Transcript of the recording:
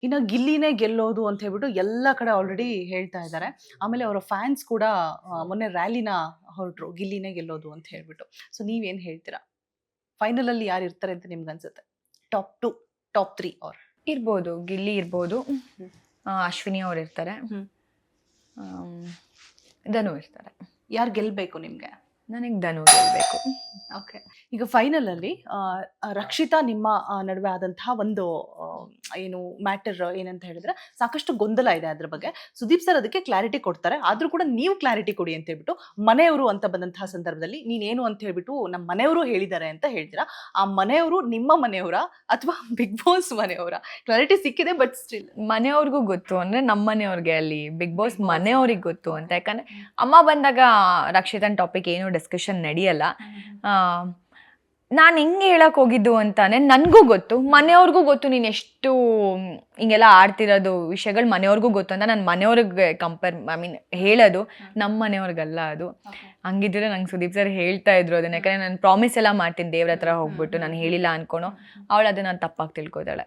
ಇನ್ನು ಗಿಲ್ಲಿನೇ ಗೆಲ್ಲೋದು ಅಂತ ಹೇಳ್ಬಿಟ್ಟು ಎಲ್ಲ ಕಡೆ ಆಲ್ರೆಡಿ ಹೇಳ್ತಾ ಇದ್ದಾರೆ. ಆಮೇಲೆ ಅವರ ಫ್ಯಾನ್ಸ್ ಕೂಡ ಮೊನ್ನೆ ರ್ಯಾಲಿನ ಹೊರಟ್ರು ಗಿಲ್ಲಿನೇ ಗೆಲ್ಲೋದು ಅಂತ ಹೇಳ್ಬಿಟ್ಟು. ಸೊ ನೀವೇನ್ ಹೇಳ್ತೀರಾ? ಫೈನಲ್ ಅಲ್ಲಿ ಯಾರು ಇರ್ತಾರೆ ಅಂತ ನಿಮ್ಗೆ ಅನ್ಸುತ್ತೆ? ಟಾಪ್ 2, ಟಾಪ್ 3 ಆರ್ ಇರ್ಬೋದು, ಗಿಲ್ಲಿ ಇರ್ಬೋದು, ಅಶ್ವಿನಿ ಅವ್ರು ಇರ್ತಾರೆ, ಧನು ಇರ್ತಾರೆ. ಯಾರು ಗೆಲ್ಬೇಕು ನಿಮ್ಗೆ? ನನಗೆ ಧನು ಗೆಲ್ಬೇಕು. ಓಕೆ. ಈಗ ಫೈನಲ್ ಅಲ್ಲಿ ರಕ್ಷಿತಾ ನಿಮ್ಮ ನಡುವೆ ಆದಂತಹ ಒಂದು ಏನು ಮ್ಯಾಟರ್ ಏನಂತ ಹೇಳಿದ್ರೆ ಸಾಕಷ್ಟು ಗೊಂದಲ ಇದೆ ಅದ್ರ ಬಗ್ಗೆ. ಸುದೀಪ್ ಸರ್ ಅದಕ್ಕೆ ಕ್ಲಾರಿಟಿ ಕೊಡ್ತಾರೆ. ಆದ್ರೂ ಕೂಡ ನೀವು ಕ್ಲಾರಿಟಿ ಕೊಡಿ ಅಂತ ಹೇಳ್ಬಿಟ್ಟು ಮನೆಯವರು ಅಂತ ಬಂದಂತಹ ಸಂದರ್ಭದಲ್ಲಿ ನೀನೇನು ಅಂತ ಹೇಳ್ಬಿಟ್ಟು ನಮ್ಮ ಮನೆಯವರು ಹೇಳಿದ್ದಾರೆ ಅಂತ ಹೇಳ್ತೀರಾ. ಆ ಮನೆಯವರು ನಿಮ್ಮ ಮನೆಯವರ ಅಥವಾ ಬಿಗ್ ಬಾಸ್ ಮನೆಯವರ? ಕ್ಲಾರಿಟಿ ಸಿಕ್ಕಿದೆ ಬಟ್ ಸ್ಟಿಲ್ ಮನೆಯವ್ರಿಗೂ ಗೊತ್ತು ಅಂದ್ರೆ ನಮ್ಮ ಮನೆಯವ್ರಿಗೆ, ಅಲ್ಲಿ ಬಿಗ್ ಬಾಸ್ ಮನೆಯವ್ರಿಗೆ ಗೊತ್ತು ಅಂತ. ಯಾಕಂದ್ರೆ ಅಮ್ಮ ಬಂದಾಗ ರಕ್ಷಿತನ್ ಟಾಪಿಕ್ ಏನು ಡಿಸ್ಕಷನ್ ನಡೆಯಲ್ಲ. ನಾನು ಹಿಂಗೆ ಹೇಳಕ್ ಹೋಗಿದ್ದು ಅಂತಾನೆ ನನಗೂ ಗೊತ್ತು, ಮನೆಯವ್ರಿಗೂ ಗೊತ್ತು. ನೀನು ಎಷ್ಟು ಹಿಂಗೆಲ್ಲ ಆಡ್ತಿರೋದು ವಿಷಯಗಳು ಮನೆಯವ್ರಿಗೂ ಗೊತ್ತು ಅಂತ ನಾನು ಮನೆಯವ್ರಿಗೆ ಹೇಳೋದು, ನಮ್ಮ ಮನೆಯವ್ರಿಗಲ್ಲ ಅದು. ಹಂಗಿದ್ರೆ ನಂಗೆ ಸುದೀಪ್ ಸರ್ ಹೇಳ್ತಾ ಇದ್ರು ಅದನ್ನ. ಯಾಕಂದ್ರೆ ನಾನು ಪ್ರಾಮಿಸ್ ಎಲ್ಲ ಮಾಡ್ತೀನಿ ದೇವ್ರ ಹತ್ರ ಹೋಗ್ಬಿಟ್ಟು, ನಾನು ಹೇಳಿಲ್ಲ ಅನ್ಕೊಳೋ. ಅವಳು ಅದನ್ನ ತಪ್ಪಾಗಿ ತಿಳ್ಕೊತಾಳೆ.